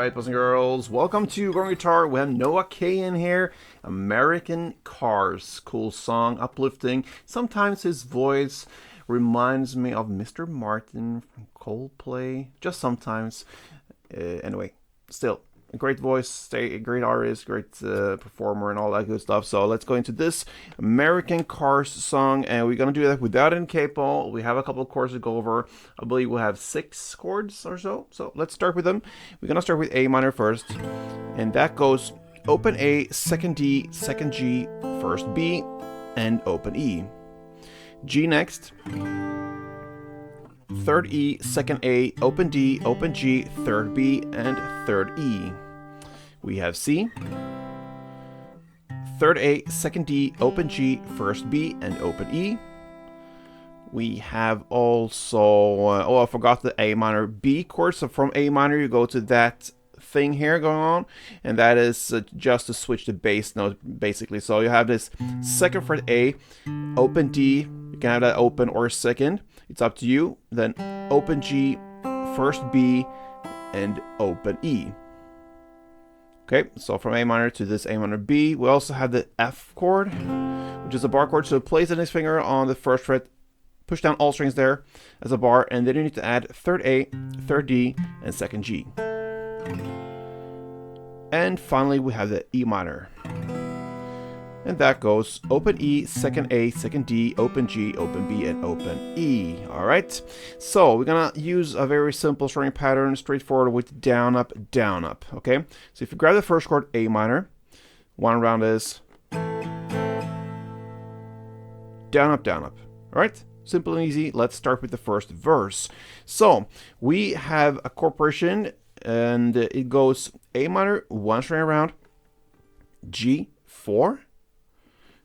Alright, boys and girls, welcome to Growing Guitar. We have Noah Kahan here. American Cars. Cool song, uplifting. Sometimes his voice reminds me of Mr. Martin from Coldplay. Just sometimes. Anyway, still, a great voice, a great artist, great performer, and all that good stuff. So let's go into this American Cars song, and we're gonna do that without any capo. We have a couple of chords to go over. I believe we'll have 6 chords or so. So let's start with them. We're gonna start with A minor first, and that goes open A, second D, second G, first B, and open E. G next. Third E, second A, open D, open G, third B, and third E. We have C. Third A, second D, open G, first B, and open E. We have also, I forgot the A minor B chord. So from A minor, you go to that thing here going on, and that is just to switch the bass note, basically. So you have this second fret A, open D, you can have that open or second. It's up to you. Then open G, first B, and open E. Okay, so from A minor to this A minor B, we also have the F chord, which is a bar chord. So place the index finger on the first fret, push down all strings there as a bar, and then you need to add third A, third D, and second G. And finally, we have the E minor. And that goes open E, second A, second D, open G, open B, and open E. Alright, so we're gonna use a very simple strumming pattern, straightforward with down, up, down, up. Okay, so if you grab the first chord, A minor, one round is down, up, down, up. Alright, simple and easy. Let's start with the first verse. So we have a chord progression, and it goes A minor, one string around, G4,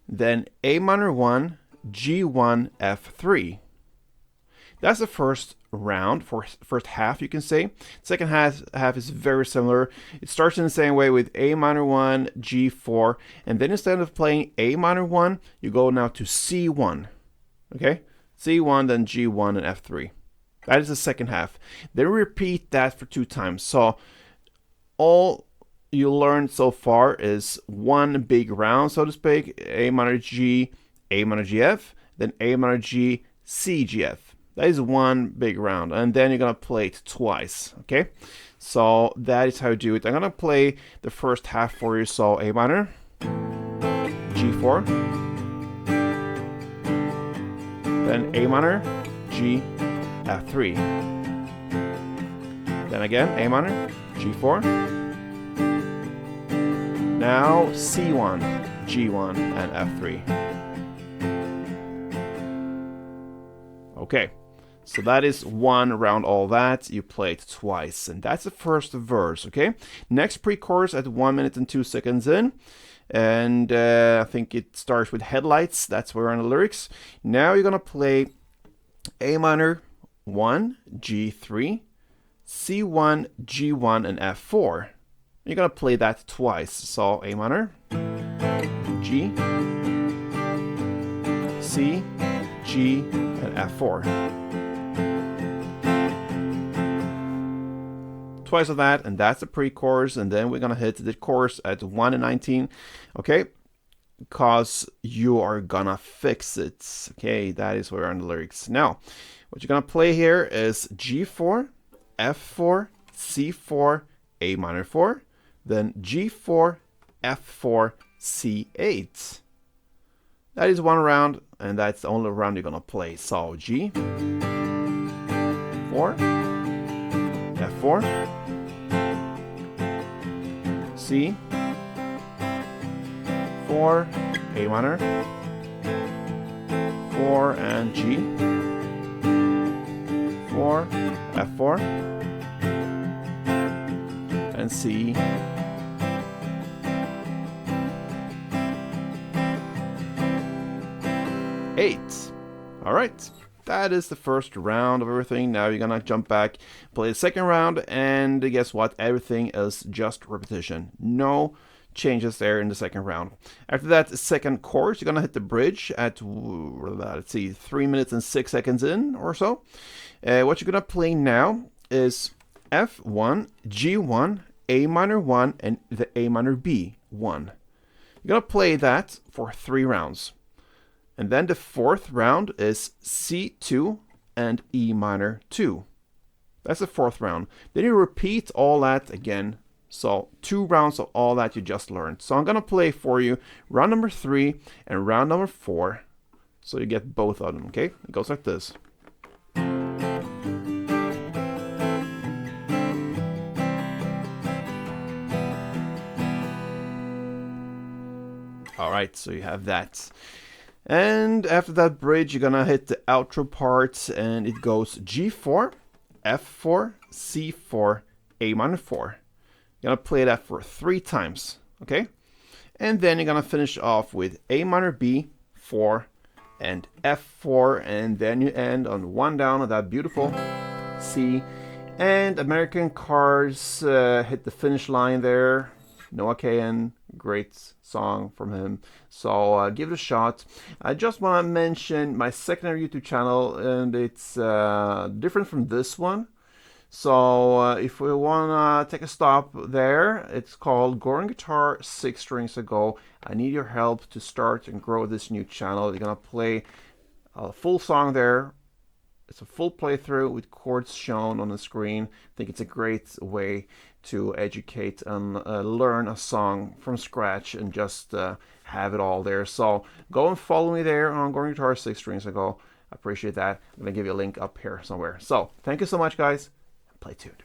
then A minor 1, G1, F3. That's the first round, for first half, you can say. Second half is very similar. It starts in the same way with A minor 1, G4, and then instead of playing A minor 1, you go now to C1. Okay? C1, then G1, and F3. That is the second half. Then repeat that for 2 times. So all you learned so far is one big round, so to speak. A minor G, A minor G, F, then A minor G, C, G, F. That is one big round, and then you're gonna play it twice. Okay, so that is how you do it. I'm gonna play the first half for you. So A minor, G4, then A minor, G, F3, then again A minor, G4. Now C1, G1, and F3. Okay, so that is one round, all that. You play it twice, and that's the first verse, okay? Next pre-chorus at 1 minute and 2 seconds in. And I think it starts with headlights. That's where we're on the lyrics. Now you're gonna play A minor, 1, G3, C1, G1, and F4. You're gonna play that twice. So A minor, G, C, G, and F4. Twice of that, and that's the pre-chorus, and then we're gonna hit the chorus at 1 and 19. Okay, because you are gonna fix it. Okay, that is where we're on the lyrics. Now, what you're gonna play here is G4, F4, C4, A minor 4, then G4, F4, C8. That is one round, and that's the only round you're gonna play. So G4, F4, C, 4, A minor, 4, and G, 4, F4, and C, 8. All right, that is the first round of everything. Now you're gonna jump back, play the second round, and guess what? Everything is just repetition. No changes there in the second round. After that second chorus, you're gonna hit the bridge at, let's see, 3 minutes and 6 seconds in or so. What you're gonna play now is F1, G1, A minor 1 and the A minor B 1. You're going to play that for 3 rounds. And then the 4th round is C2 and E minor 2. That's the 4th round. Then you repeat all that again. So 2 rounds of all that you just learned. So I'm going to play for you round number 3 and round number 4. So you get both of them, okay? It goes like this. Alright, so you have that. And after that bridge, you're gonna hit the outro part, and it goes G4, F4, C4, A minor 4. You're gonna play that for 3 times, okay? And then you're gonna finish off with A minor B 4 and F4, and then you end on 1 down of that beautiful C. And American Cars hit the finish line there. Noah Kahan, great song from him. So give it a shot. I just want to mention my secondary YouTube channel, and it's different from this one. So if we want to take a stop there, it's called Growing Guitar 6 Strings Ago. I need your help to start and grow this new channel. You're going to play a full song there. It's a full playthrough with chords shown on the screen. I think it's a great way to educate and learn a song from scratch and just have it all there. So go and follow me there on Growing Guitar 6 Strings Ago. I appreciate that. I'm going to give you a link up here somewhere. So thank you so much, guys. Play tuned.